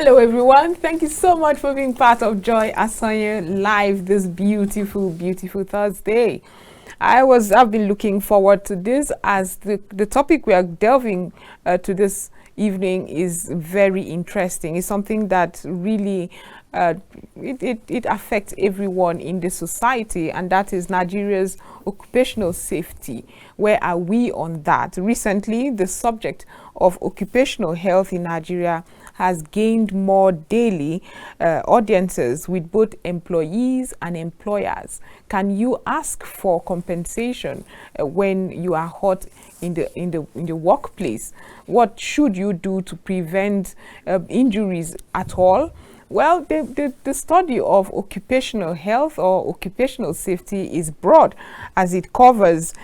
Hello everyone, thank you so much for being part of Joyasonyelive this beautiful, beautiful Thursday. I've been looking forward to this, as the topic we are delving to this evening is very interesting. It's something that really it affects everyone in the society, and that is Nigeria's occupational safety. Where are we on that? Recently, the subject of occupational health in Nigeria has gained more daily audiences with both employees and employers. Can you ask for compensation when you are hurt in the workplace? What should you do to prevent injuries at all? Well, the study of occupational health or occupational safety is broad, as it covers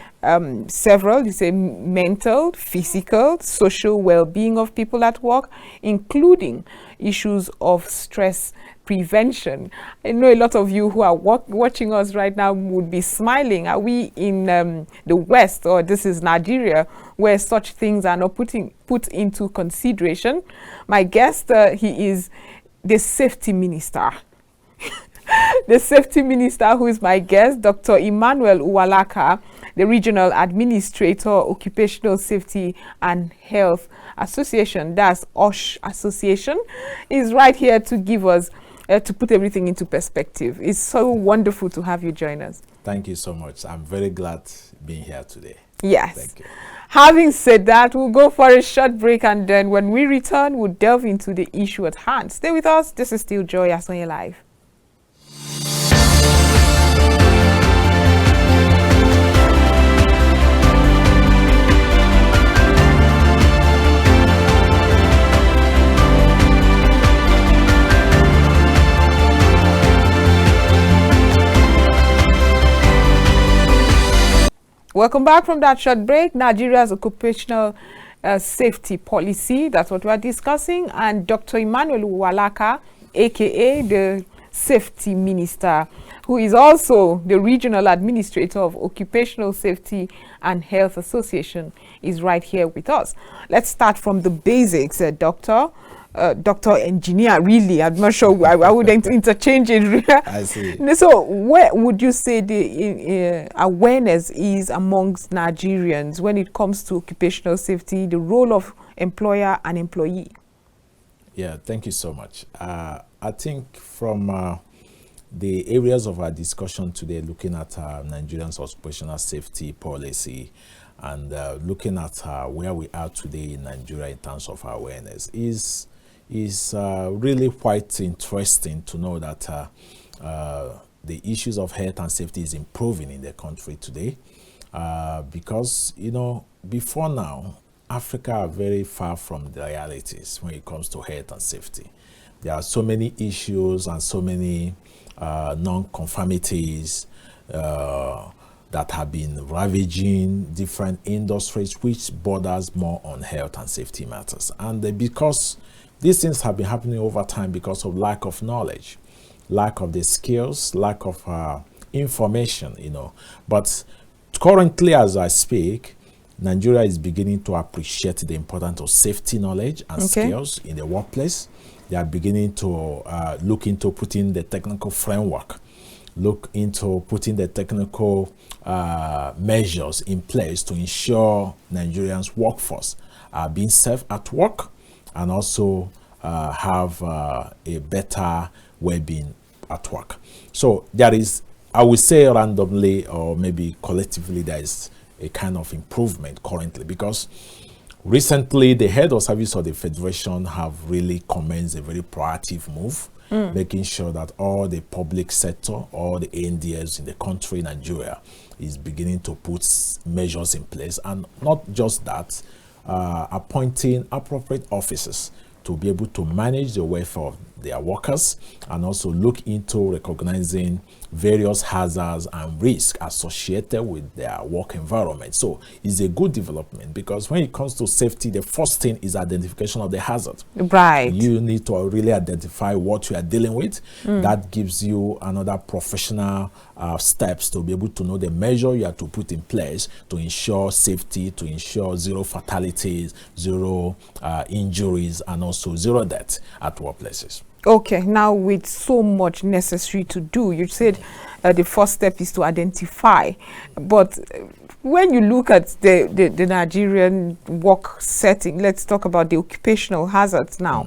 several, you say, mental, physical, social well-being of people at work, including issues of stress prevention. I know a lot of you who are watching us right now would be smiling. Are we in the West, or this is Nigeria, where such things are not put into consideration? My guest, he is the safety minister. The safety minister who is my guest, Dr. Emmanuel Uwalaka, the regional administrator, Occupational Safety and Health Association, that's OSH Association, is right here to give us, to put everything into perspective. It's so wonderful to have you join us. Thank you so much. I'm very glad being here today. Yes. Thank you. Having said that, we'll go for a short break, and then when we return, we'll delve into the issue at hand. Stay with us. This is still Joyasonyelive. Welcome back from that short break. Nigeria's occupational safety policy, that's what we're discussing. And Dr. Emmanuel Uwalaka, aka the safety minister, who is also the regional administrator of Occupational Safety and Health Association, is right here with us. Let's start from the basics, Doctor. Doctor Engineer, really, I'm not sure I wouldn't interchange it. I see. So where would you say the awareness is amongst Nigerians when it comes to occupational safety, the role of employer and employee? Yeah, thank you so much. I think from the areas of our discussion today, looking at Nigerians' occupational safety policy and looking at where we are today in Nigeria in terms of awareness is really quite interesting to know that the issues of health and safety is improving in the country today, because, you know, before now, Africa are very far from the realities when it comes to health and safety. There are so many issues and so many non-conformities that have been ravaging different industries, which borders more on health and safety matters. And because these things have been happening over time because of lack of knowledge, lack of the skills, lack of information, you know. But currently, as I speak, Nigeria is beginning to appreciate the importance of safety knowledge and skills in the workplace. They are beginning to look into putting the technical framework, look into putting the technical measures in place to ensure Nigerians' workforce are being safe at work and also have a better well-being at work. So there is, I would say randomly or maybe collectively, there is a kind of improvement currently, because recently the head of service of the Federation have really commenced a very proactive move, making sure that all the public sector, all the ANDS in the country, Nigeria, is beginning to put measures in place. And not just that, appointing appropriate officers to be able to manage the welfare of their workers and also look into recognizing various hazards and risks associated with their work environment. So it's a good development, because when it comes to safety, the first thing is identification of the hazard. Right. You need to really identify what you are dealing with. That gives you another professional steps to be able to know the measure you have to put in place to ensure safety, to ensure zero fatalities, zero injuries, and also zero death at workplaces. Okay, now with so much necessary to do, you said the first step is to identify, but when you look at the Nigerian work setting, let's talk about the occupational hazards now.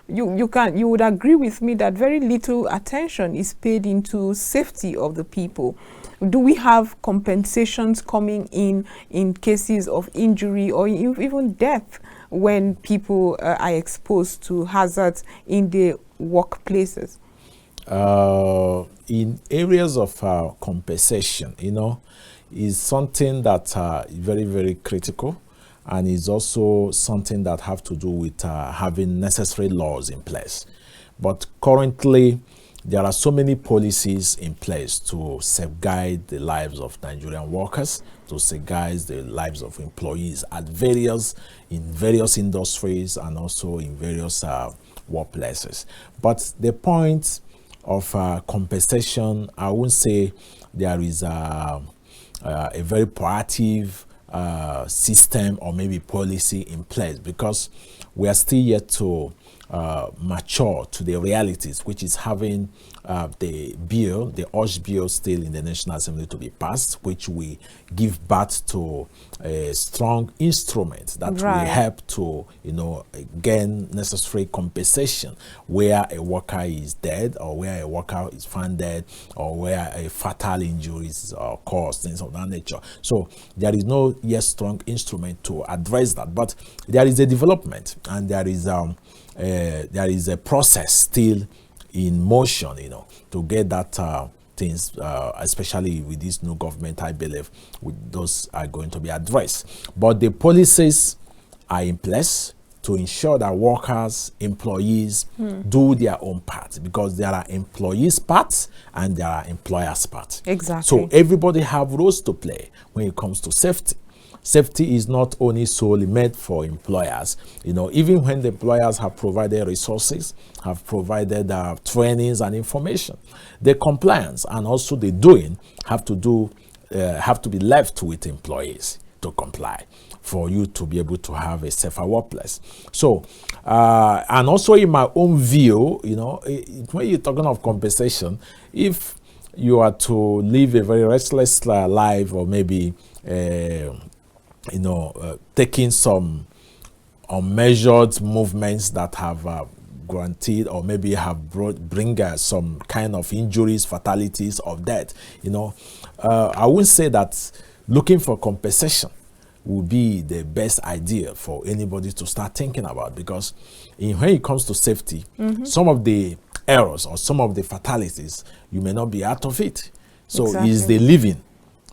You would agree with me that very little attention is paid into safety of the people. Do we have compensations coming in cases of injury or even death when people are exposed to hazards in the workplaces? In areas of compensation, is something that is very, very critical, and is also something that have to do with having necessary laws in place. But currently, there are so many policies in place to safeguard the lives of Nigerian workers, to safeguard the lives of employees in various industries and also in various workplaces. But the point of compensation, I wouldn't say there is a very proactive system or maybe policy in place, because we are still yet to mature to the realities, which is having the urge bill still in the National Assembly to be passed, which will give birth to a strong instrument that will help to, gain necessary compensation where a worker is dead, or where a worker is found dead, or where a fatal injury is caused, things of that nature. So there is no yet strong instrument to address that, but there is a development, and there is a process still in motion, to get that things, especially with this new government, I believe those are going to be addressed. But the policies are in place to ensure that workers, employees do their own part, because there are employees' parts and there are employers' parts. Exactly. So everybody have roles to play when it comes to safety. Safety is not only solely made for employers. Even when the employers have provided resources, have provided trainings and information, the compliance and also the doing have to be left with employees to comply for you to be able to have a safer workplace. So, and also in my own view, when you're talking of compensation, if you are to live a very restless life, or maybe taking some unmeasured movements that have granted or maybe have bring some kind of injuries, fatalities, or death, I wouldn't say that looking for compensation would be the best idea for anybody to start thinking about, because when it comes to safety, some of the errors or some of the fatalities, you may not be out of it. So it's the living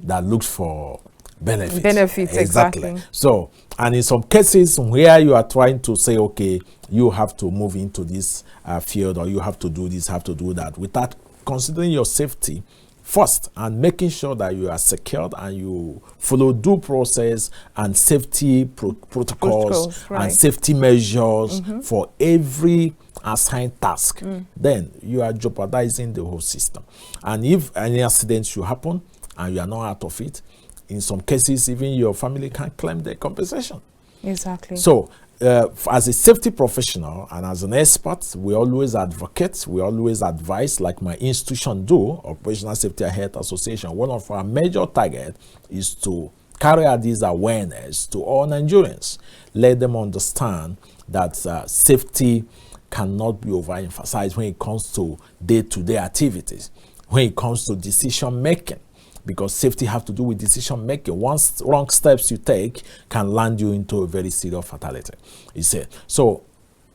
that looks for benefits. Exactly. So, and in some cases where you are trying to say, okay, you have to move into this field, or you have to do this, have to do that, without considering your safety first and making sure that you are secured and you follow due process and safety protocols and safety measures for every assigned task, then you are jeopardizing the whole system. And if any accident should happen and you are not out of it, in some cases, even your family can claim the compensation. Exactly. So, as a safety professional and as an expert, we always advocate, we always advise, like my institution do, Operational Safety and Health Association. One of our major targets is to carry out this awareness to all Nigerians. Let them understand that safety cannot be overemphasized when it comes to day-to-day activities, when it comes to decision making, because safety has to do with decision making. Once wrong steps you take can land you into a very serious fatality. You see, so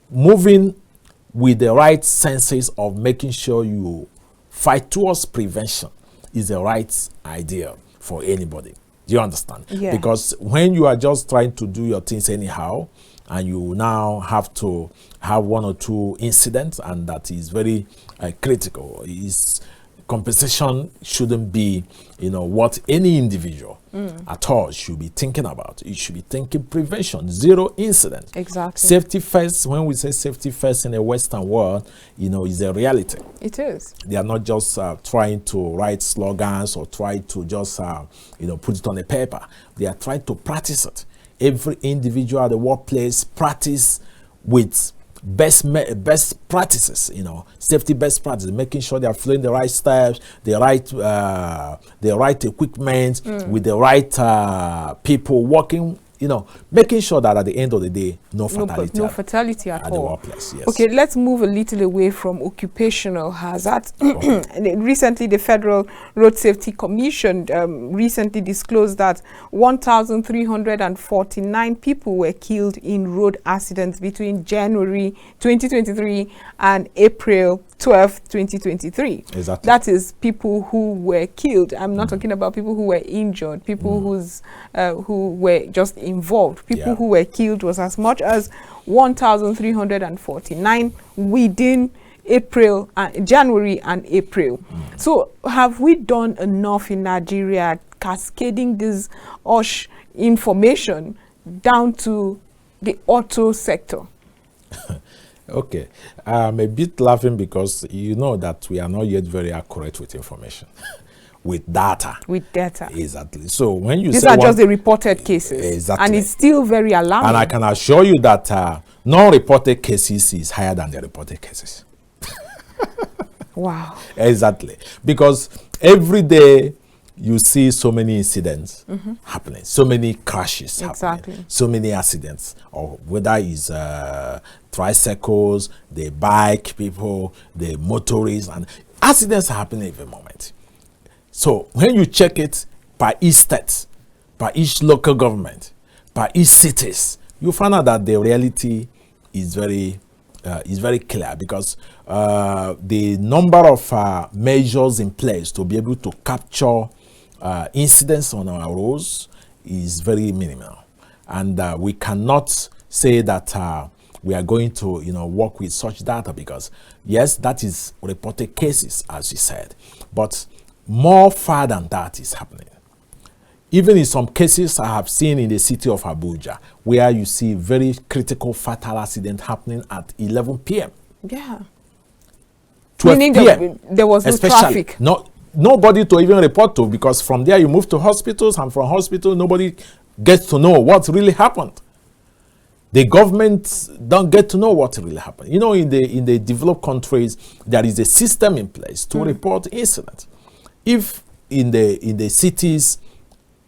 moving with the right senses of making sure you fight towards prevention is the right idea for anybody. Do you understand? Yeah. Because when you are just trying to do your things anyhow, and you now have to have one or two incidents, and that is very critical, compensation shouldn't be, what any individual at all should be thinking about. You should be thinking prevention, zero incident. Exactly. Safety first. When we say safety first in the Western world, is a reality. It is. They are not just trying to write slogans or try to just, put it on a paper. They are trying to practice it. Every individual at the workplace practice with best practices, safety best practices, making sure they are following the right steps, the right equipment, with the right people working, making sure that at the end of the day, no fatality at all. The workplace. Yes. Okay, let's move a little away from occupational hazards. Recently, the Federal Road Safety Commission recently disclosed that 1,349 people were killed in road accidents between January 2023 and April 12, 2023. Exactly. That is people who were killed. I'm not talking about people who were injured, people who were just involved. People who were killed was as much as 1,349 within January and April. So have we done enough in Nigeria cascading this OSH information down to the auto sector? Okay, I'm a bit laughing because you know that we are not yet very accurate with information. With data. With data. Exactly. So when you these say are just the reported cases. Exactly. And it's still very alarming. And I can assure you that non-reported cases is higher than the reported cases. Wow. Exactly. Because every day you see so many incidents happening, so many crashes happening, so many accidents, or whether it's tricycles, the bike people, the motorists, and accidents are happening every moment. So when you check it by each state, by each local government, by each cities, you find out that the reality is very clear, because the number of measures in place to be able to capture incidents on our roads is very minimal, and we cannot say that we are going to work with such data, because yes, that is reported cases, as you said, but more far than that is happening. Even in some cases I have seen in the city of Abuja, where you see very critical fatal accident happening at 11 p.m. Yeah. 12 Meaning there was no traffic. Nobody to even report to, because from there you move to hospitals, and from hospital nobody gets to know what really happened. The government don't get to know what really happened. In the developed countries, there is a system in place to report incidents. If in the cities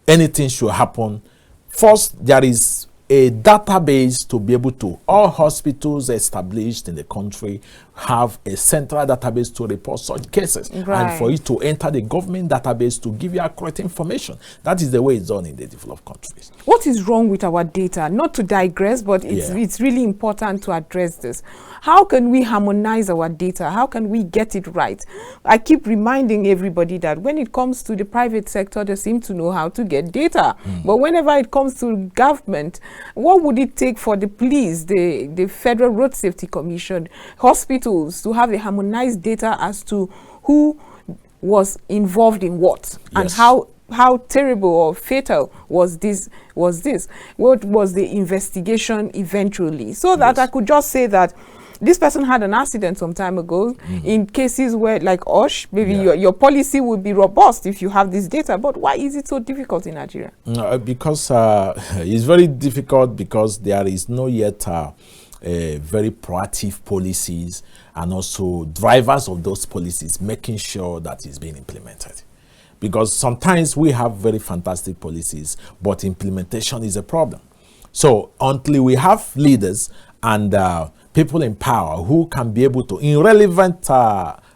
anything should happen, first there is a database to be able to, all hospitals established in the country have a central database to report such cases, and for it to enter the government database to give you accurate information. That is the way it's done in the developed countries. What is wrong with our data? Not to digress, but it's really important to address this. How can we harmonize our data? How can we get it right? I keep reminding everybody that when it comes to the private sector, they seem to know how to get data. But whenever it comes to government, what would it take for the police, the Federal Road Safety Commission, hospitals to have a harmonized data as to who was involved in what, and how terrible or fatal was this? What was the investigation eventually? So that I could just say that this person had an accident some time ago. In cases where, like OSH, maybe your policy would be robust if you have this data. But why is it so difficult in Nigeria? Because it's very difficult, because there is no yet very proactive policies, and also drivers of those policies making sure that it's being implemented. Because sometimes we have very fantastic policies, but implementation is a problem. So until we have leaders and people in power who can be able to, in relevant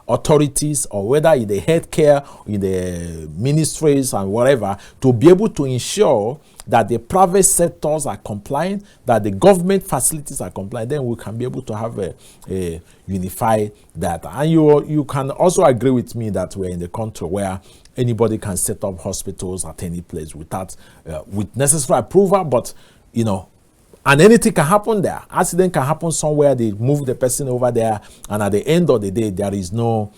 authorities, or whether in the healthcare, in the ministries and whatever, to be able to ensure that the private sectors are compliant, that the government facilities are compliant, then we can be able to have a unified data. And you can also agree with me that we're in the country where anybody can set up hospitals at any place without with necessary approval, but and anything can happen there. Accident can happen somewhere, they move the person over there, and at the end of the day, there is no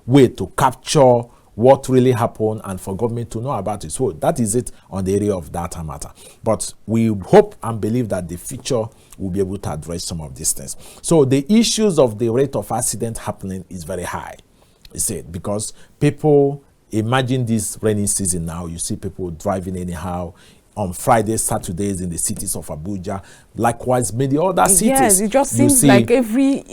way to capture what really happened and for government to know about it. So that is it on the area of data matter. But we hope and believe that the future will be able to address some of these things. So the issues of the rate of accident happening is very high. You see, because people, imagine this rainy season now, you see people driving anyhow, on Fridays, Saturdays in the cities of Abuja. Likewise, many other cities. Yes, it just seems like every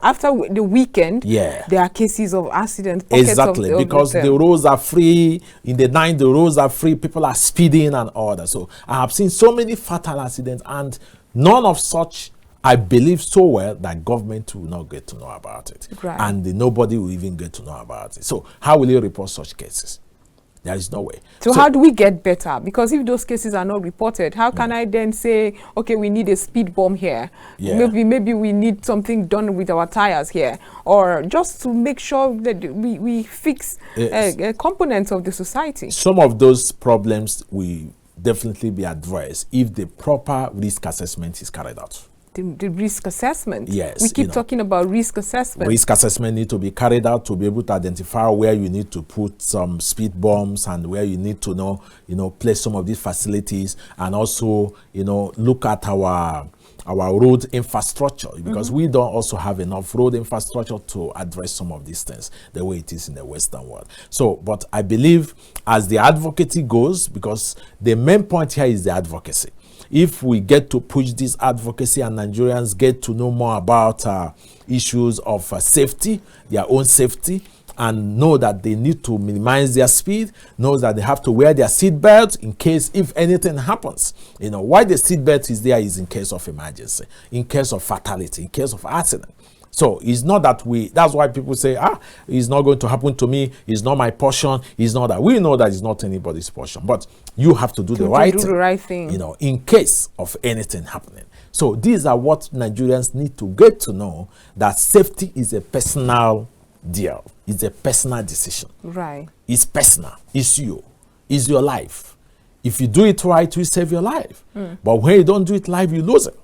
after the weekend, there are cases of accidents. Exactly, because the roads are free. In the night, the roads are free. People are speeding and all that. So I have seen so many fatal accidents, and none of such I believe so well that government will not get to know about it. Right. And nobody will even get to know about it. So how will you report such cases? There is no way. So how do we get better? Because if those cases are not reported, how can I then say, okay, we need a speed bump here. Maybe we need something done with our tires here. Or just to make sure that we fix components of the society. Some of those problems will definitely be addressed if the proper risk assessment is carried out. The risk assessment. Yes. We keep talking about risk assessment. Risk assessment need to be carried out to be able to identify where you need to put some speed bumps and where you need to place some of these facilities, and also, look at our road infrastructure, because we don't also have enough road infrastructure to address some of these things the way it is in the Western world. So, but I believe as the advocacy goes, because the main point here is the advocacy. If we get to push this advocacy and Nigerians get to know more about issues of safety, their own safety, and know that they need to minimize their speed, know that they have to wear their seatbelt in case if anything happens. Why the seatbelt is there is in case of emergency, in case of fatality, in case of accident. So it's not that that's why people say, it's not going to happen to me, it's not my portion, it's not that. We know that it's not anybody's portion, but you have to do the right thing, in case of anything happening. So these are what Nigerians need to get to know, that safety is a personal deal. It's a personal decision. Right. It's personal. It's you. It's your life. If you do it right, you save your life. But when you don't do it right, you lose it.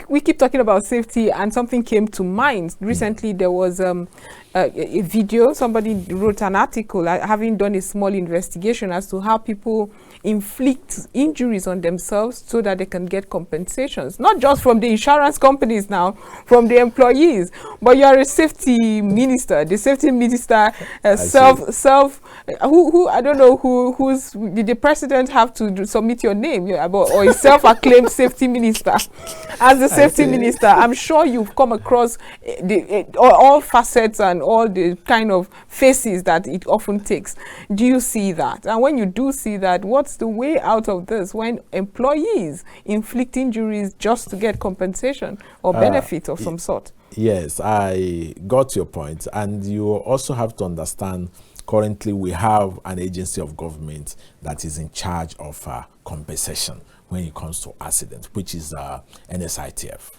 We keep talking about safety, and something came to mind. Recently, there was a video. Somebody wrote an article having done a small investigation as to how people inflict injuries on themselves so that they can get compensations, not just from the insurance companies now, from the employees. But you are a safety minister. The safety minister who I don't know who's did the president have to submit your name, or a self-acclaimed safety minister. As the safety minister, I'm sure you've come across all facets and all the kind of faces that it often takes. Do you see that? And when you do see that, what's the way out of this when employees inflict injuries just to get compensation or benefit of some sort? Yes, I got your point. And you also have to understand, currently we have an agency of government that is in charge of compensation when it comes to accidents, which is NSITF.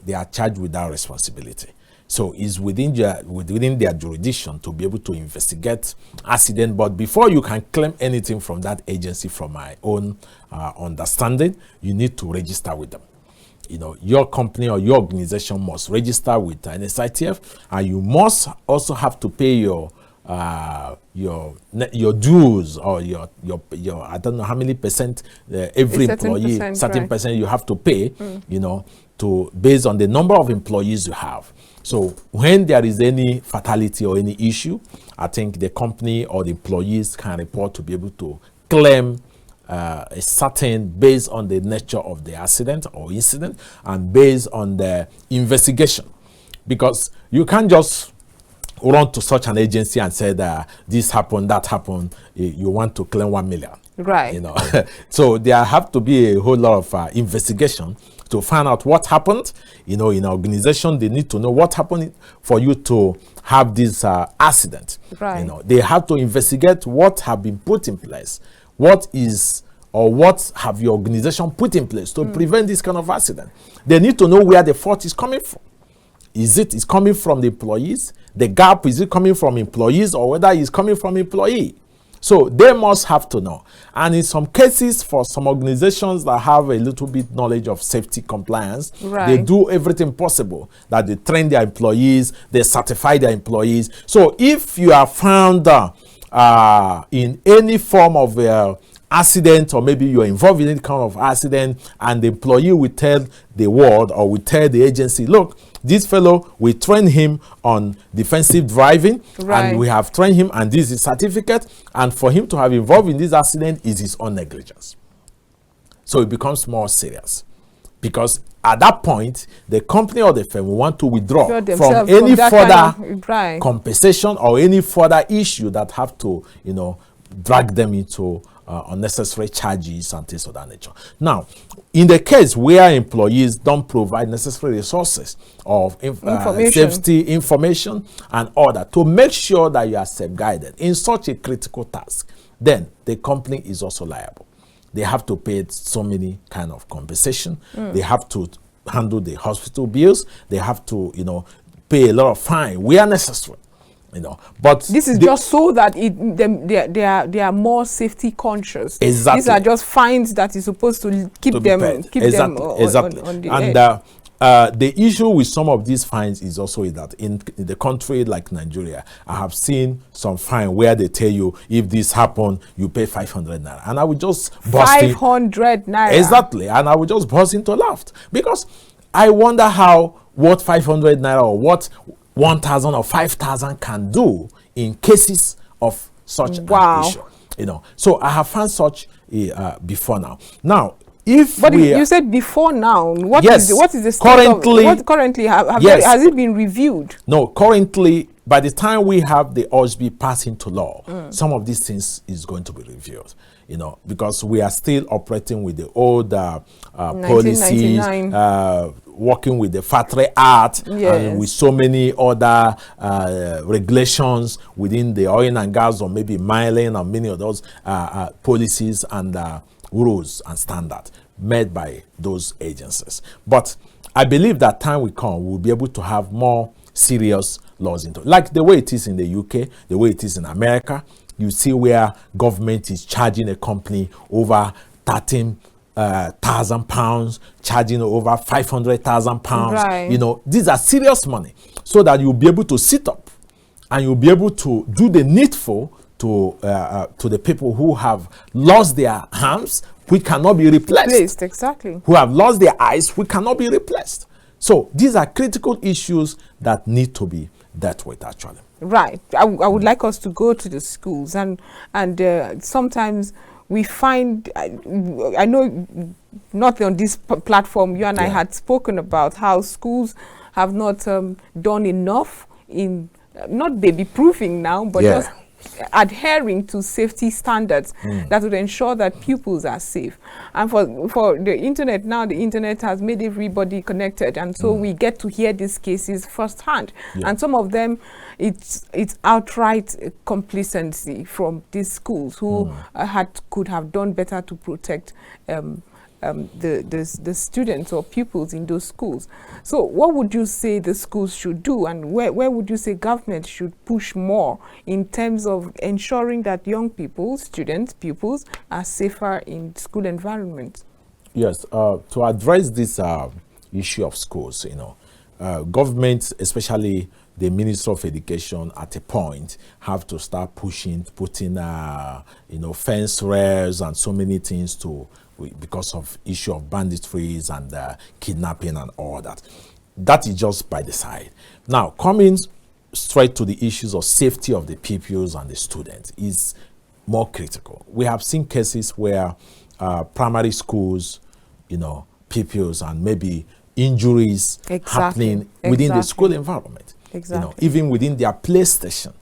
They are charged with that responsibility. So it's within their jurisdiction to be able to investigate accident. But before you can claim anything from that agency, from my own understanding, you need to register with them. Your company or your organization must register with NSITF, and you must also have to pay your dues, or your I don't know how many percent every employee, certain percent you have to pay, based on the number of employees you have. So when there is any fatality or any issue, I think the company or the employees can report to be able to claim a certain, based on the nature of the accident or incident and based on the investigation. Because you can't just run to such an agency and say that this happened, that happened, you want to claim 1 million. Right. So there have to be a whole lot of investigation to find out what happened. In an organization, they need to know what happened for you to have this accident. Right. They have to investigate what have been put in place, what have your organization put in place to prevent this kind of accident. They need to know where the fault is coming from. Is it coming from the employees? The gap, is it coming from employees, or whether it's coming from employee? So they must have to know. And in some cases, for some organizations that have a little bit knowledge of safety compliance, they do everything possible, that they train their employees, they certify their employees. So if you are found in any form of accident, or maybe you're involved in any kind of accident, and the employee will tell the world or will tell the agency, look, this fellow, we train him on defensive driving, and we have trained him, and this is his certificate, and for him to have involved in this accident is his own negligence. So it becomes more serious, because at that point, the company or the firm will want to withdraw from any further compensation or any further issue that have to, you know, drag them into unnecessary charges and things of that nature. Now, in the case where employees don't provide necessary resources of safety information and order to make sure that you are safeguarded in such a critical task, then the company is also liable. They have to pay so many kind of compensation. They have to handle the hospital bills. They have to, you know, pay a lot of fine where necessary. You know, but this is just so that they are more safety conscious. Exactly. These are just fines that is supposed to keep them on the edge. The issue with some of these fines is also that in the country like Nigeria, I have seen some fine where they tell you, if this happen, you pay 500 naira, and I would just burst 500 naira. Exactly, and I would just burst into laugh, because I wonder what 500 naira or what 1,000 or 5,000 can do in cases of such an issue. You know, so I have found such before now. Now, but you said before now, what is the state currently, of, what currently has it been reviewed? No, currently, by the time we have the OSB pass into law, some of these things is going to be reviewed. You know, because we are still operating with the old policies, working with the Factory Act, and with so many other regulations within the oil and gas, or maybe mining, and many of those policies and rules and standards made by those agencies. But I believe that time will come, we'll be able to have more serious laws into it. Like the way it is in the UK, the way it is in America. You see where government is charging a company over 13,000 pounds, charging over 500,000 pounds. You know, these are serious money, so that you'll be able to sit up and you'll be able to do the needful to the people who have lost their arms, which cannot be replaced. Exactly. Who have lost their eyes, which cannot be replaced. So these are critical issues that need to be dealt with, actually. Right. I would like us to go to the schools, and sometimes we find, I know not on this platform, you and I had spoken about how schools have not done enough in not baby proofing now, but just adhering to safety standards that would ensure that pupils are safe. And for the internet now, the internet has made everybody connected, and so we get to hear these cases firsthand. And some of them, it's outright complacency from these schools who could have done better to protect the students or pupils in those schools. So what would you say the schools should do, and where would you say government should push more in terms of ensuring that young people, students, pupils are safer in school environments? Yes, to address this issue of schools, you know, government, especially the Minister of Education, at a point have to start putting you know, fence rails and so many things because of issue of banditries and kidnapping and all that. That is just by the side. Now, coming straight to the issues of safety of the pupils and the students is more critical. We have seen cases where primary schools, you know, pupils and maybe injuries happening within the school environment. You know, even within their PlayStation.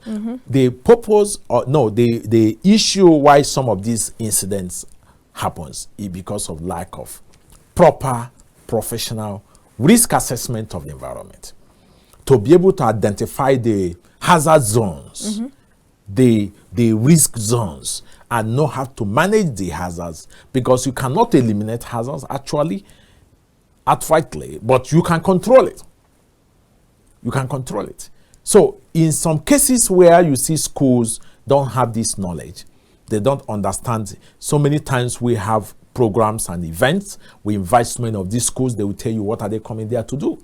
The purpose, or no, the issue why some of these incidents happens is because of lack of proper professional risk assessment of the environment. To be able to identify the hazard zones, the risk zones, and know how to manage the hazards, because you cannot eliminate hazards actually outrightly, but you can control it. You can control it. So in some cases where you see schools don't have this knowledge, they don't understand. So many times we have programs and events. We invite so many of these schools. They will tell you what are they coming there to do.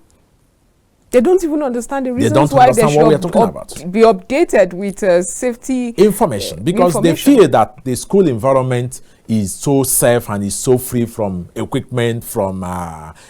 They don't even understand the reasons don't why they understand what we are should talking about. be updated with safety information, because they feel that the school environment is so safe and is so free from equipment, from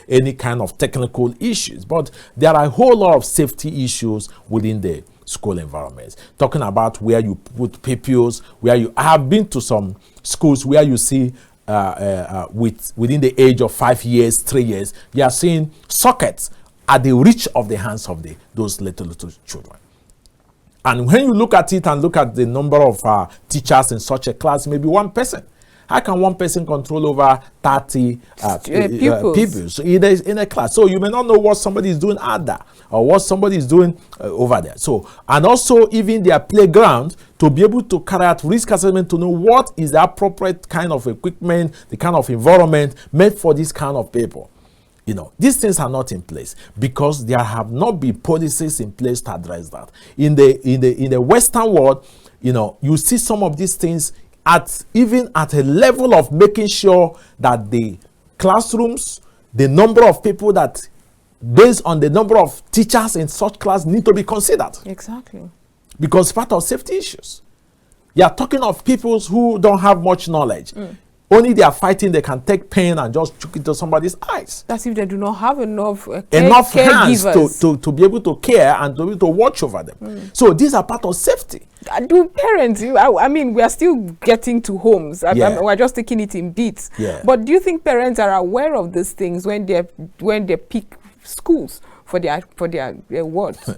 any kind of technical issues. But there are a whole lot of safety issues within the school environments. Talking about where you put pupils, I have been to some schools where you see within the age of 5 years, 3 years, you are seeing sockets at the reach of the hands of those little children. And when you look at it and look at the number of teachers in such a class, maybe one person. How can one person control over 30 pupils in a class? So you may not know what somebody is doing out there or what somebody is doing over there. So, and also even their playground, to be able to carry out risk assessment, to know what is the appropriate kind of equipment, the kind of environment made for this kind of people. You know, these things are not in place because there have not been policies in place to address that. In the Western world, you know, you see some of these things even at a level of making sure that the classrooms, the number of people that, based on the number of teachers in such class, need to be considered. Exactly. Because part of safety issues. You are talking of people who don't have much knowledge. Only they are fighting, they can take pen and just chuck it to somebody's eyes. That's if they do not have enough hands to be able to care and to be able to watch over them. So these are part of safety. Do parents, I mean, we are still getting to homes. We're just taking it in bits. But do you think parents are aware of these things when they pick schools for their wards?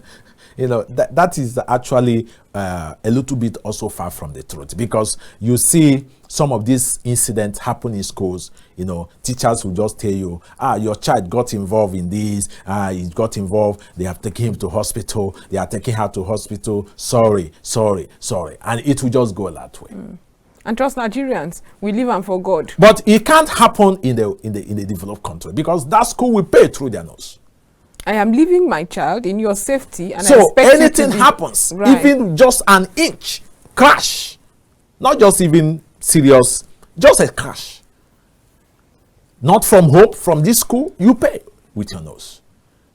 You know, that is actually a little bit also far from the truth, because you see some of these incidents happen in schools. You know, teachers will just tell you, your child got involved in this, he got involved, they have taken him to hospital, they are taking her to hospital, sorry. And it will just go that way. And trust Nigerians, we live and for God. But it can't happen in the developed country, because that school will pay through their nose. I am leaving my child in your safety, and so I expect anything happens, even just an inch crash, not just even serious, just a crash, not from home, from this school, you pay with your nose.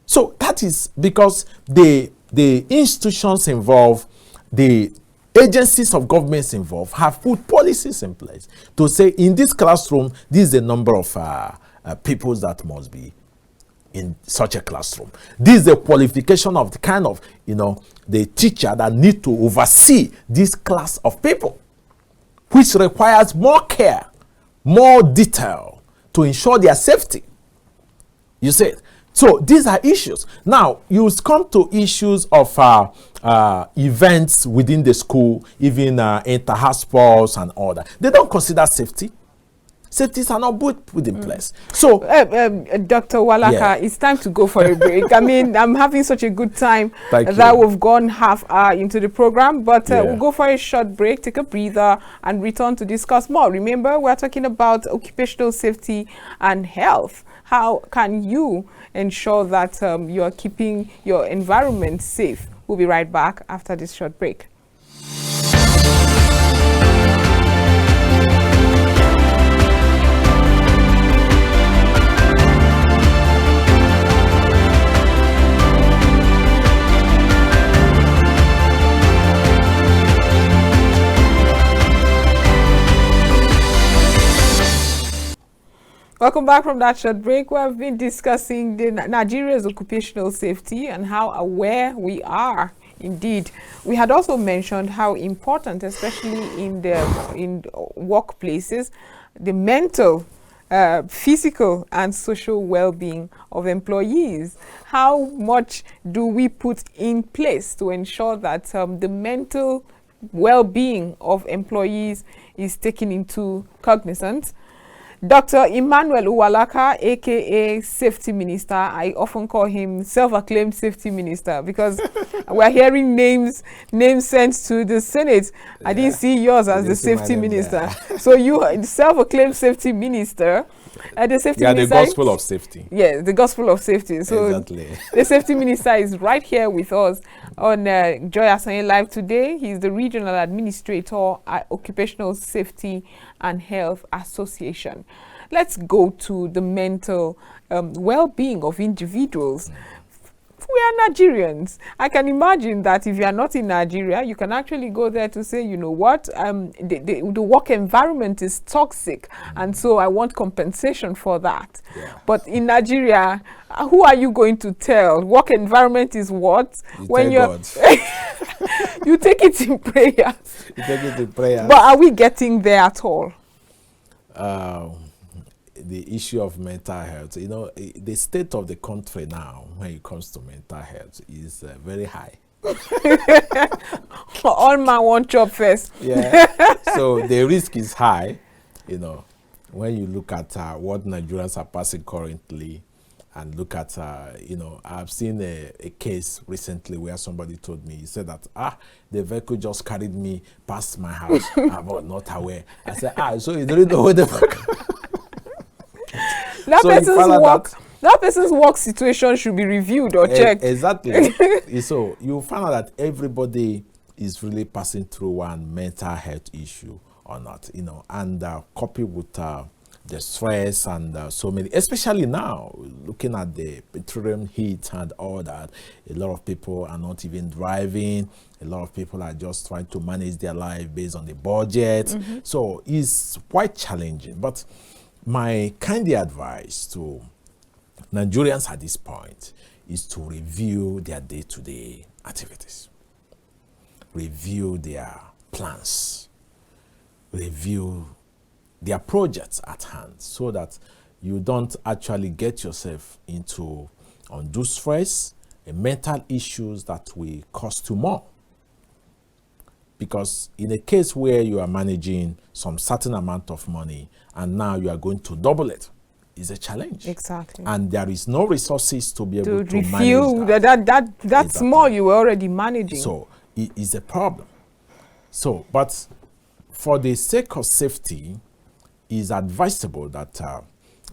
So that is because the institutions involved, the agencies of governments involved have put policies in place to say, in this classroom, this is the number of people that must be in such a classroom. This is the qualification of the kind of, the teacher that need to oversee this class of people, which requires more care, more detail to ensure their safety. You see, so these are issues. Now, you come to issues of events within the school, even inter-house sports and all that. They don't consider safety. Safeties are not put in place. So, Dr. Walaka, it's time to go for a break. I mean, I'm having such a good time that we've gone half hour into the program, but we'll go for a short break, take a breather, and return to discuss more. Remember, we're talking about occupational safety and health. How can you ensure that you are keeping your environment safe? We'll be right back after this short break. Welcome back from that short break. We have been discussing Nigeria's occupational safety and how aware we are. Indeed, we had also mentioned how important, especially in workplaces, the mental, physical and social well-being of employees. How much do we put in place to ensure that the mental well-being of employees is taken into cognizance? Dr. Emmanuel Uwalaka, aka Safety Minister, I often call him self-acclaimed Safety Minister because we're hearing names sent to the Senate. Yeah. I didn't see yours as the Safety Minister. So you, self-acclaimed Safety Minister, the Safety Minister. The gospel of safety. Yes, the gospel of safety. So exactly. The Safety Minister is right here with us on Joyasonyelive today. He's the Regional Administrator at Occupational Safety and Health Association. Let's go to the mental well-being of individuals. we are Nigerians. I can imagine that if you are not in Nigeria, you can actually go there to say, you know what, the work environment is toxic, and so I want compensation for that. Yeah. But in Nigeria, who are you going to tell? Work environment is what? When you're you take it in prayers. You take it in prayers. But are we getting there at all? The issue of mental health, you know, the state of the country now when it comes to mental health is very high. All man want job first. Yeah. So the risk is high, you know, when you look at what Nigerians are passing currently, and look at, you know, I've seen a case recently where somebody told me, he said that, the vehicle just carried me past my house. I was not aware. I said, so you don't know where the vehicle. That person's work situation should be reviewed or checked. Exactly. So you find out that everybody is really passing through one mental health issue or not, you know, and coupled with the stress and so many, especially now, looking at the petroleum heat and all that, a lot of people are not even driving. A lot of people are just trying to manage their life based on the budget. So it's quite challenging. But my kind advice to Nigerians at this point is to review their day-to-day activities, review their plans, review their projects at hand, so that you don't actually get yourself into undue stress and mental issues that will cost you more. Because in a case where you are managing some certain amount of money and now you are going to double it, is a challenge. Exactly. And there is no resources to be able to review manage that exactly. Small you were already managing. So it is a problem. So, but for the sake of safety, it's advisable that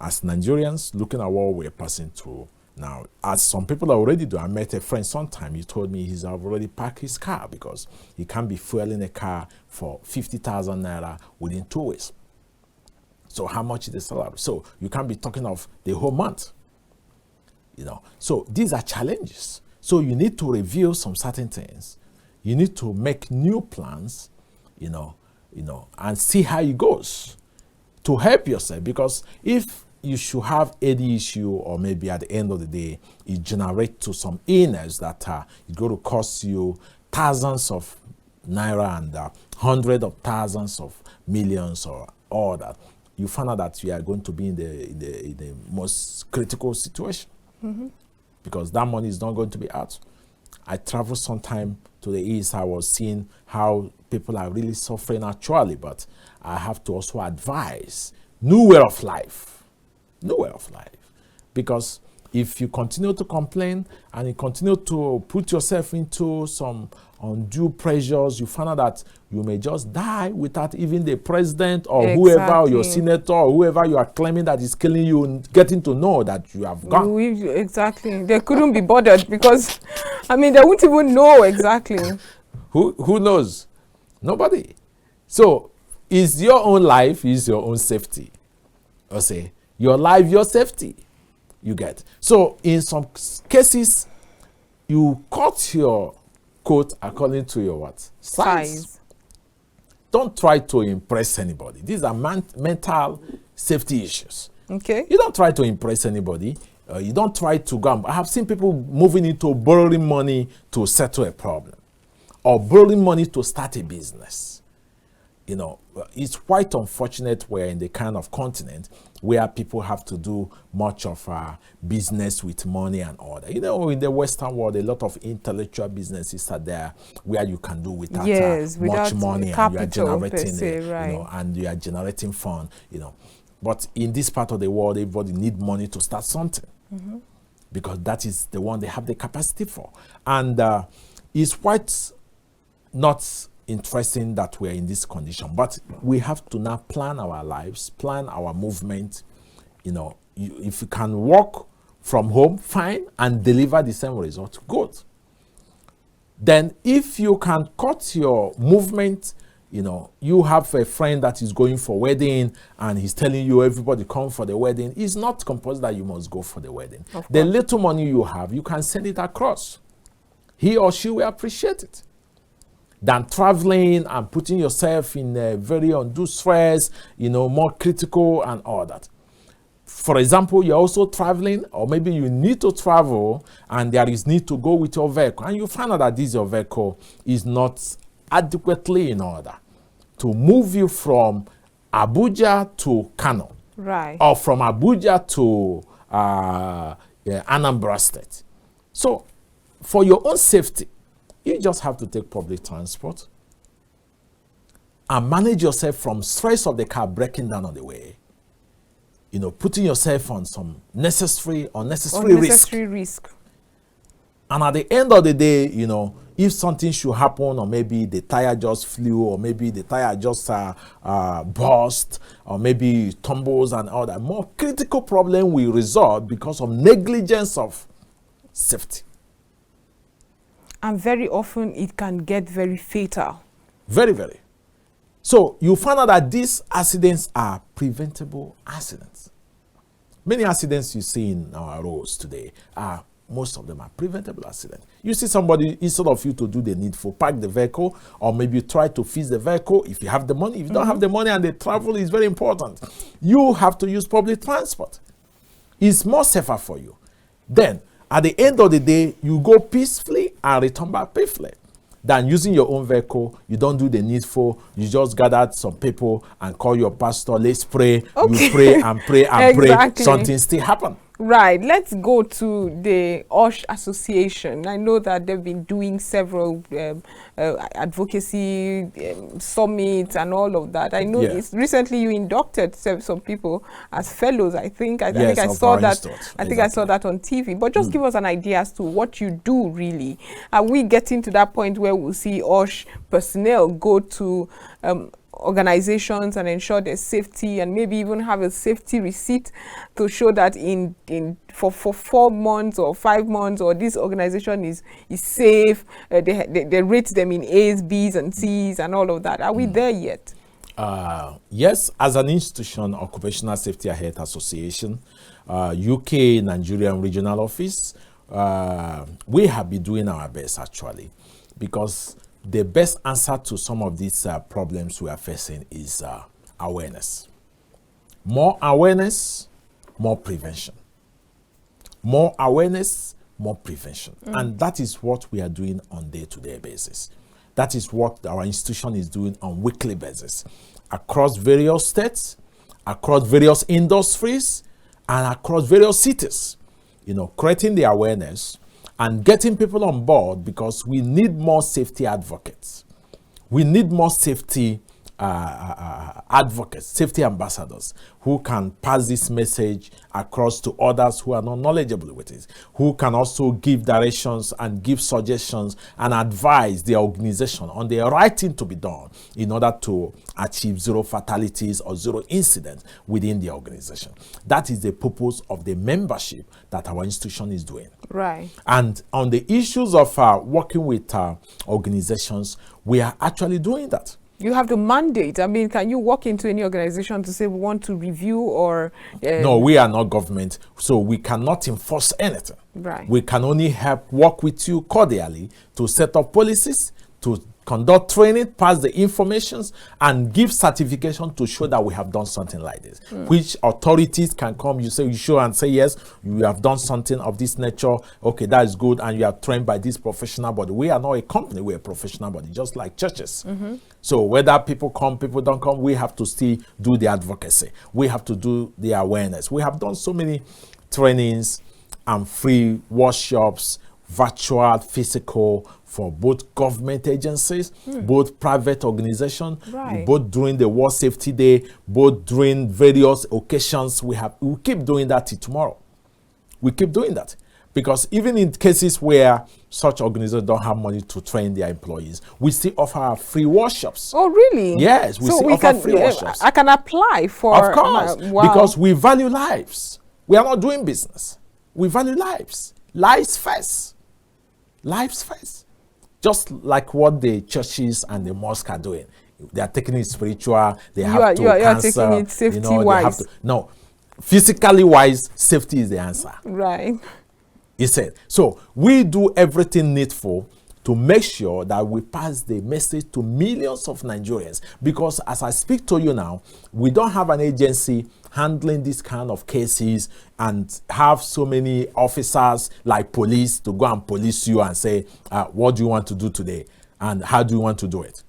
as Nigerians, looking at what we're passing through now, as some people already do, I met a friend sometime, he told me he's already packed his car because he can't be fueling a car for 50,000 naira within 2 weeks. So how much is the salary? So you can't be talking of the whole month, you know. So these are challenges. So you need to review some certain things. You need to make new plans, you know, and see how it goes to help yourself. Because if you should have any issue, or maybe at the end of the day, it generates to some illness that is going to cost you thousands of naira and hundreds of thousands of millions or all that, you find out that you are going to be in the most critical situation. Because that money is not going to be out. I traveled sometime to the east. I was seeing how people are really suffering actually, but I have to also advise new way of life. New way of life. Because if you continue to complain and you continue to put yourself into some undue pressures, you find out that you may just die without even the president or whoever, or your senator or whoever you are claiming that is killing you getting to know that you have gone. Exactly. They couldn't be bothered because, I mean, they wouldn't even know exactly. Who knows? Nobody. So, is your own life, is your own safety. Or say, your life, your safety. You get. So, in some cases, you cut your coat according to your what? Size. Don't try to impress anybody. These are mental safety issues. Okay. You don't try to impress anybody. You don't try to gamble. I have seen people moving into borrowing money to settle a problem, or borrowing money to start a business. You know, it's quite unfortunate we're in the kind of continent where people have to do much of business with money and all that. You know, in the Western world, a lot of intellectual businesses are there where you can do without much money, and you are generating, you know, and you are generating fund. You know, but in this part of the world, everybody need money to start something because that is the one they have the capacity for, and it's quite not interesting that we're in this condition, but we have to now plan our lives, plan our movement. You know, if you can work from home, fine, and deliver the same result, good. Then if you can cut your movement You know, you have a friend that is going for wedding and he's telling you everybody come for the wedding. It's not compulsory that you must go for the wedding. The little money you have, you can send it across. He or she will appreciate it. Than traveling and putting yourself in a very undue stress, you know, more critical and all that. For example, you're also traveling, or maybe you need to travel and there is need to go with your vehicle, and you find out that this your vehicle is not adequately in order to move you from Abuja to Kano, right, or from Abuja to Anambra State. So, for your own safety, you just have to take public transport and manage yourself from stress of the car breaking down on the way. You know, putting yourself on some unnecessary risk. And at the end of the day, you know, if something should happen, or maybe the tire just flew, or maybe the tire just burst, or maybe it tumbles and all that, more critical problem will result because of negligence of safety. And very often it can get very fatal. Very, very. So you find out that these accidents are preventable accidents. Many accidents you see in our roads today most of them are preventable accidents. You see somebody, instead of you to do the needful, park the vehicle, or maybe try to fix the vehicle if you have the money. If you don't have the money and the travel is very important, you have to use public transport. It's more safer for you. Then, at the end of the day, you go peacefully and return back peacefully. Than using your own vehicle, you don't do the needful, you just gather some people and call your pastor, let's pray. Okay. You pray and pray and pray, something still happen. Right, let's go to the OSH Association. I know that they've been doing several advocacy summits and all of that. I know recently you inducted some people as fellows. I think I saw that. I think I saw that on TV. But just give us an idea as to what you do really. Are we getting to that point where we'll see OSH personnel go to organizations and ensure their safety, and maybe even have a safety receipt to show that for 4 months or 5 months, or this organization is safe, they rate them in A's, B's and C's and all of that? Are we there yet? Yes, as an institution, Occupational Safety and Health Association, UK Nigerian Regional Office, we have been doing our best actually, because the best answer to some of these problems we are facing is awareness. More awareness, more prevention. More awareness, more prevention. And that is what we are doing on day-to-day basis. That is what our institution is doing on weekly basis. Across various states, across various industries, and across various cities. You know, creating the awareness and getting people on board, because we need more safety advocates. We need more safety advocates, safety ambassadors, who can pass this message across to others who are not knowledgeable with it, who can also give directions and give suggestions and advise the organization on the right thing to be done in order to achieve zero fatalities or zero incidents within the organization. That is the purpose of the membership that our institution is doing. Right. And on the issues of working with organizations, we are actually doing that. You have the mandate. I mean, can you walk into any organization to say we want to review or... No, we are not government, so we cannot enforce anything. Right. We can only help work with you cordially to set up policies, to conduct training, pass the informations, and give certification to show that we have done something like this. Which authorities can come, you show and say, yes, you have done something of this nature. Okay, that is good, and you are trained by this professional body. We are not a company, we're a professional body, just like churches. So whether people come, people don't come, we have to still do the advocacy. We have to do the awareness. We have done so many trainings and free workshops, virtual, physical, for both government agencies, both private organizations, both during the World Safety Day, both during various occasions. We keep doing that till tomorrow. We keep doing that. Because even in cases where such organizations don't have money to train their employees, we still offer free workshops. Oh, really? Yes, we still offer free workshops. I can apply for... Of course, wow. Because we value lives. We are not doing business. We value lives. Lives first. Lives first. Just like what the churches and the mosques are doing. They are taking it spiritual. They You have are- to you are cancel. taking it safety They have wise. to, no, physically wise, safety is the answer. Right. He said. So we do everything needful to make sure that we pass the message to millions of Nigerians. Because as I speak to you now, we don't have an agency handling this kind of cases and have so many officers like police to go and police you and say, what do you want to do today? And how do you want to do it?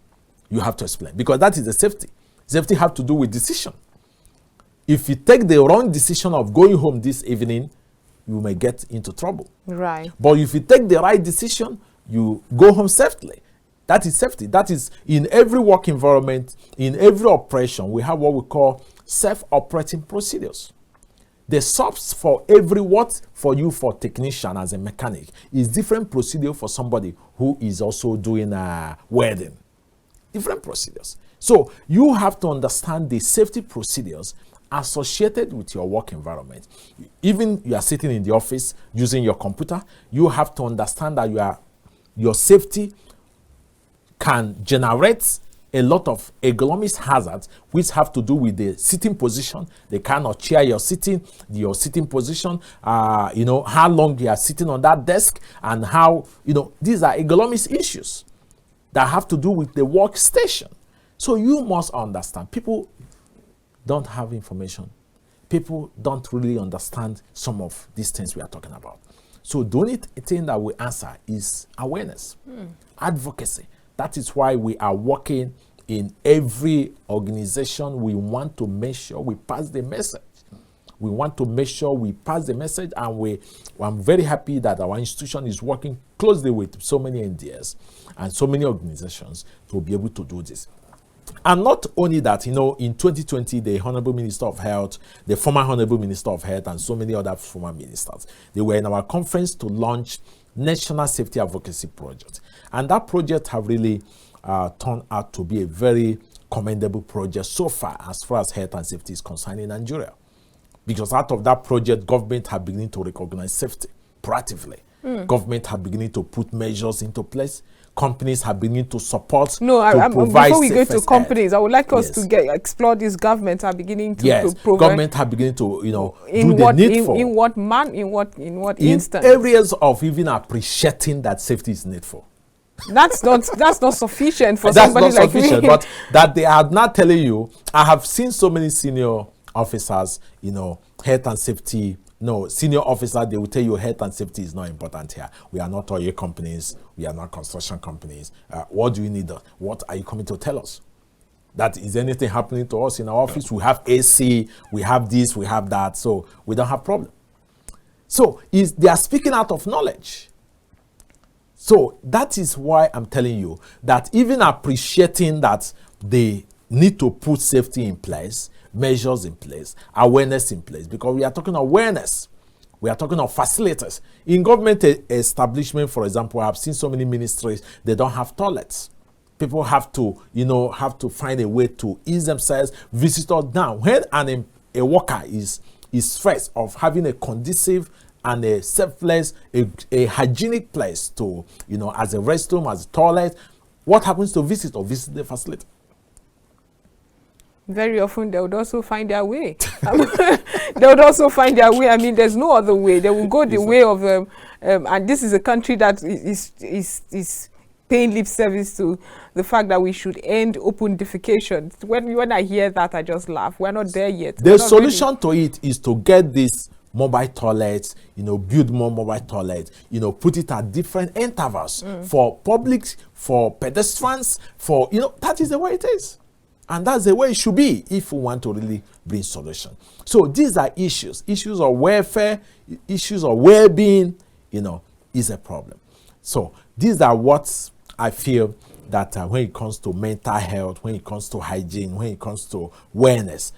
You have to explain. Because that is the safety. Safety have to do with decision. If you take the wrong decision of going home this evening, you may get into trouble. Right. But if you take the right decision, you go home safely. That is safety. That is in every work environment, in every operation, we have what we call self-operating procedures. The subs for every what for you for technician as a mechanic is different procedure for somebody who is also doing a welding. Different procedures. So you have to understand the safety procedures associated with your work environment. Even you are sitting in the office using your computer, you have to understand that your safety can generate a lot of ergonomic hazards which have to do with the sitting position, the kind of chair you're sitting, your sitting position, how long you are sitting on that desk, and how, these are ergonomic issues that have to do with the workstation. So you must understand. People don't have information. People don't really understand some of these things we are talking about. So the only thing that we answer is awareness, advocacy. That is why we are working in every organization. We want to make sure we pass the message. We want to make sure we pass the message, and I'm very happy that our institution is working closely with so many NDS and so many organizations to be able to do this. And not only that, in 2020, the Honorable Minister of Health, the former Honorable Minister of Health, and so many other former ministers, they were in our conference to launch National Safety Advocacy Project. And that project have really turned out to be a very commendable project so far as health and safety is concerned in Nigeria. Because out of that project, government have begun to recognize safety proactively. Government have begun to put measures into place. Companies have begun to support. Before we go to companies, I would like us Yes. to explore this. Government are beginning to provide. Government have begun to do the needful. In what instance? Areas of even appreciating that safety is needful. That's not sufficient for That's somebody not like sufficient, me. but that they are not telling you. I have seen so many senior officers, health and safety. No, senior officer, they will tell you health and safety is not important here. We are not oil companies. We are not construction companies. What do you need? What are you coming to tell us? That is anything happening to us in our office? We have AC, we have this, we have that. So we don't have problem. So they are speaking out of knowledge. So that is why I'm telling you that even appreciating that they need to put safety in place, measures in place, awareness in place, because we are talking awareness. We are talking of facilities. In government establishment, for example, I've seen so many ministries, they don't have toilets. People have to, find a way to ease themselves, visitors down. When a worker is stressed of having a conducive and a selfless, a hygienic place to, as a restroom, as a toilet, what happens to visitor? Visit the facility. Very often they would also find their way. They would also find their way. I mean, there's no other way. They will go the way of and this is a country that is paying lip service to the fact that we should end open defecation. When I hear that, I just laugh. We're not there yet. The solution to it is to get this mobile toilets, build more mobile toilets, put it at different intervals for public, for pedestrians, for, that is the way it is. And that's the way it should be if we want to really bring solution. So these are issues of welfare, issues of well-being, is a problem. So these are what I feel that when it comes to mental health, when it comes to hygiene, when it comes to wellness,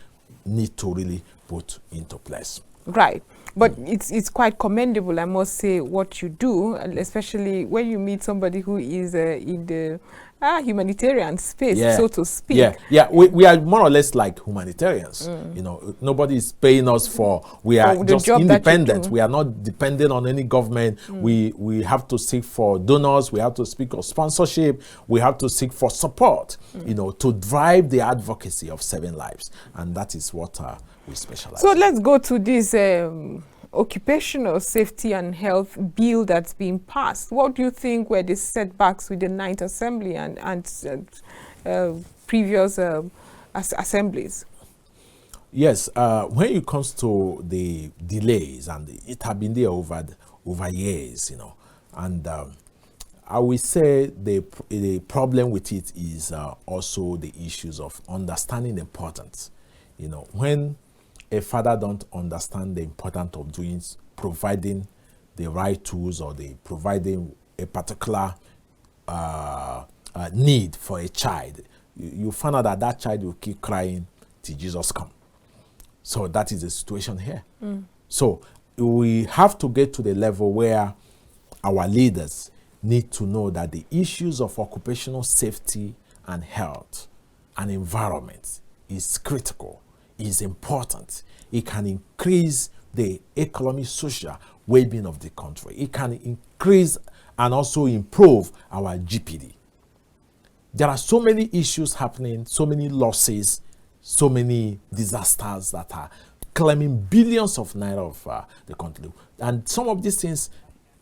need to really put into place. Right. But it's quite commendable, I must say, what you do, and especially when you meet somebody who is in the humanitarian space, so to speak. We are more or less like humanitarians. You know, nobody is paying us for. We are just independent. We are not dependent on any government. We have to seek for donors. We have to seek for sponsorship. We have to seek for support. You know, to drive the advocacy of saving lives, and that is what we specialize. So let's go to this occupational safety and health bill that's being passed. What do you think were the setbacks with the 9th Assembly and previous assemblies? Yes, when it comes to the delays, and it have been there over years, you know, and I will say the problem with it is also the issues of understanding the importance. You know, when a father don't understand the importance of providing the right tools, or providing a particular need for a child, you find out that child will keep crying till Jesus come. So that is the situation here. So we have to get to the level where our leaders need to know that the issues of occupational safety and health and environment is critical, is important. It can increase the economic, social well-being of the country. It can increase and also improve our GPD. There are so many issues happening, so many losses, so many disasters that are claiming billions of naira of the country. And some of these things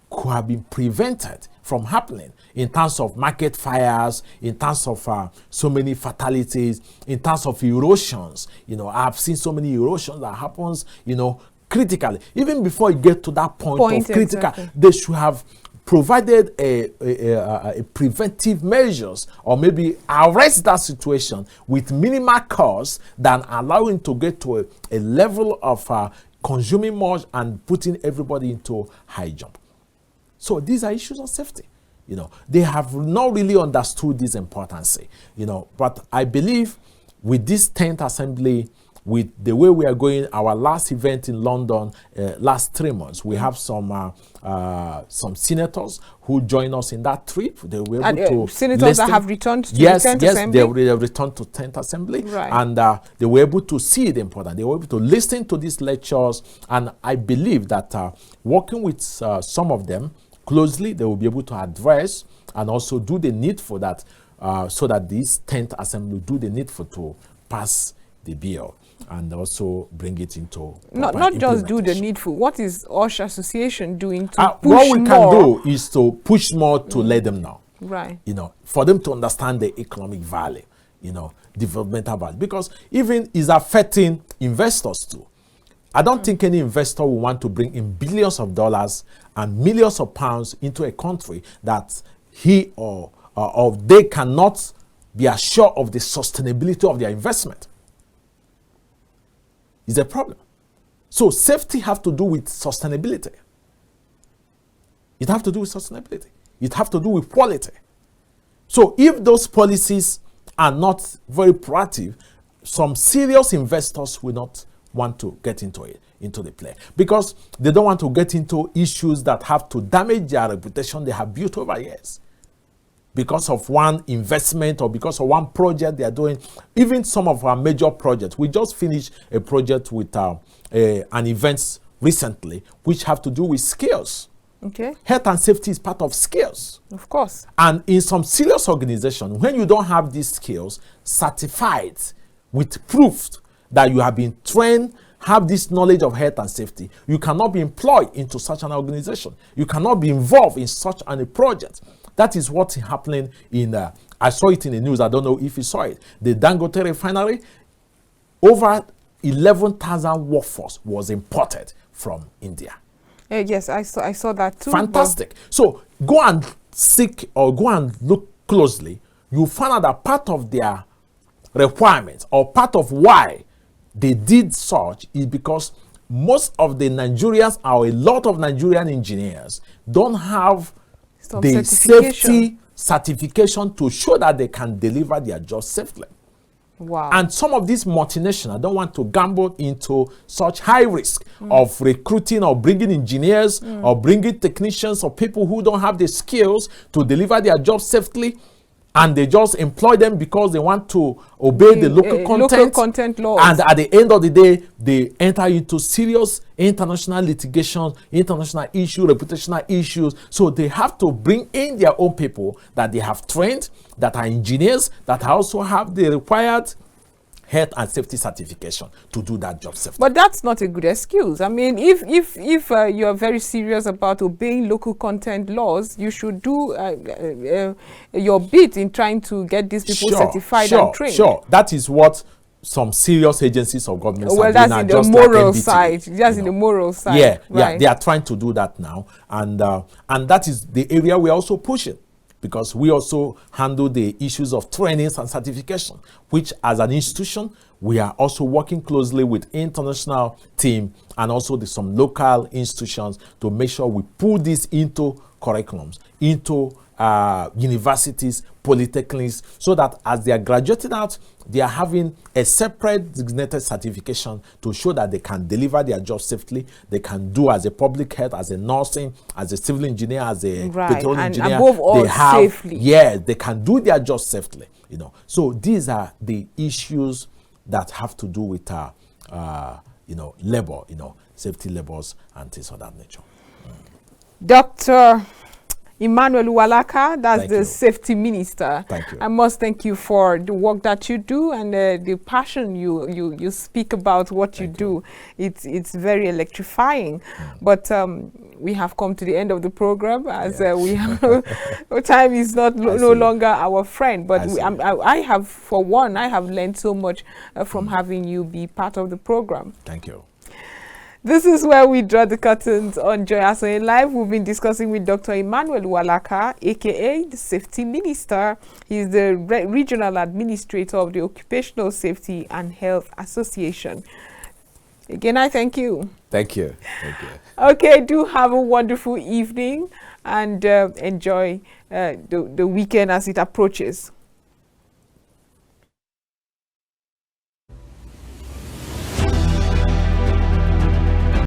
could have been prevented from happening in terms of market fires, in terms of so many fatalities, in terms of erosions. You know, I've seen so many erosions that happens, you know, critically. Even before you get to that point of critical, they should have provided a preventive measures, or maybe arrest that situation with minimal cost than allowing to get to a level of consuming much and putting everybody into high jump. So these are issues of safety. You know, they have not really understood this importance, you know, but I believe with this 10th Assembly, with the way we are going, our last event in London, last 3 months, we have some senators who join us in that trip. They were able to senators that have returned to the 10th Assembly? They returned to 10th Assembly, right. And they were able to see the importance. They were able to listen to these lectures, and I believe that working with some of them closely, they will be able to address and also do the needful that, so that this 10th Assembly do the needful to pass the bill and also bring it into not just do the needful. What is Osh Association doing to push what we more? can do is to push more to let them know, right? You know, for them to understand the economic value, you know, developmental value, because even is affecting investors too. I don't think any investor will want to bring in billions of dollars and millions of pounds into a country that he or they cannot be assured of the sustainability of their investment. Is a problem. So safety has to do with sustainability. It has to do with sustainability. It has to do with quality. So if those policies are not very proactive, some serious investors will not want to get into the play, because they don't want to get into issues that have to damage their reputation they have built over years because of one investment or because of one project they are doing. Even some of our major projects, we just finished a project with an event recently which have to do with skills. Okay. Health and safety is part of skills. Of course. And in some serious organizations, when you don't have these skills certified with proof that you have been trained, have this knowledge of health and safety, you cannot be employed into such an organization. You cannot be involved in such a project. That is what's happening in, I saw it in the news, I don't know if you saw it. The Dangote refinery, over 11,000 workforce was imported from India. Yes, I saw that too. Fantastic. So go and seek or go and look closely. You find out that part of their requirements or part of why they did such is because most of the Nigerians, or a lot of Nigerian engineers, don't have the safety certification to show that they can deliver their job safely. Wow. And some of these multinationals don't want to gamble into such high risk of recruiting or bringing engineers or bringing technicians or people who don't have the skills to deliver their job safely. And they just employ them because they want to obey the local content laws. And at the end of the day, they enter into serious international litigation, international issue, reputational issues. So they have to bring in their own people that they have trained, that are engineers, that also have the required health and safety certification to do that job safely. But that's not a good excuse. I mean, if you are very serious about obeying local content laws, you should do your bit in trying to get these people certified and trained. Sure, that is what some serious agencies of government are doing. That's in the moral side. That's in the moral side. Yeah, right. Yeah, they are trying to do that now, and that is the area we are also pushing. Because we also handle the issues of trainings and certification, which as an institution, we are also working closely with international team and also some local institutions to make sure we put this into curriculums, into universities, polytechnics, so that as they are graduating out, they are having a separate designated certification to show that they can deliver their job safely. They can do as a public health, as a nursing, as a civil engineer, as a petroleum engineer. Above all, safely. Yeah, they can do their job safely. So these are the issues that have to do with labor, safety labors and things of that nature. Dr. Emmanuel Uwalaka, that's Thank the you. Safety Minister. Thank you. I must thank you for the work that you do and the passion you speak about what you do. It's very electrifying. But we have come to the end of the program as we have time is no longer our friend. But I have learned so much from having you be part of the program. Thank you. This is where we draw the curtains on Joyasonyelive. We've been discussing with Dr. Emmanuel Uwalaka, aka the Safety Minister. He's the Regional Administrator of the Occupational Safety and Health Association. Again, I thank you. Thank you. Thank you. Okay, do have a wonderful evening and enjoy the weekend as it approaches.